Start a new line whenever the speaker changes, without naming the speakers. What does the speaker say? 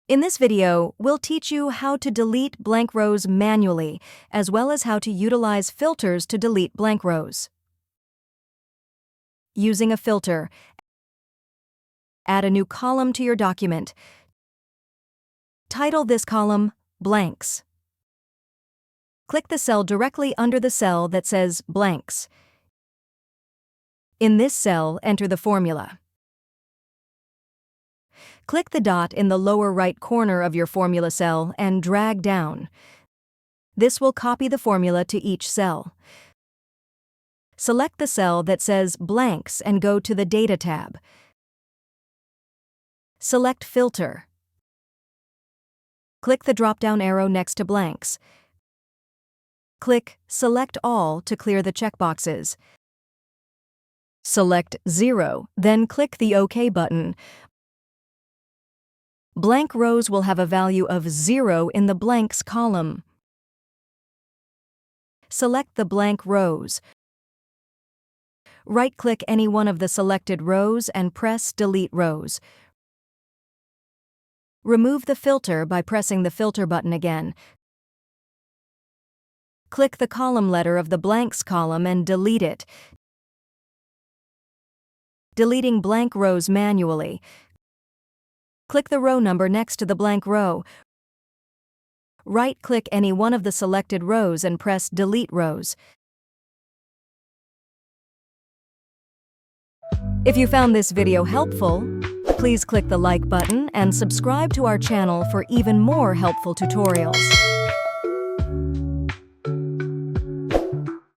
In this video, we'll teach you how to delete blank rows manually, as well as how to utilize filters to delete blank rows. Using a filter, add a new column to your document. Title this column Blanks. Click the cell directly under the cell that says Blanks. In this cell, enter the formula. Click the dot in the lower right corner of your formula cell and drag down. This will copy the formula to each cell. Select the cell that says Blanks and go to the Data tab. Select Filter. Click the drop-down arrow next to Blanks. Click Select All to clear the checkboxes. Select 0, then click the OK button. Blank rows will have a value of 0 in the Blanks column. Select the blank rows. Right-click any one of the selected rows and press Delete Rows. Remove the filter by pressing the Filter button again. Click the column letter of the Blanks column and delete it. Deleting blank rows manually. Click the row number next to the blank row. Right-click any one of the selected rows and press Delete Rows. If you found this video helpful, please click the like button and subscribe to our channel for even more helpful tutorials.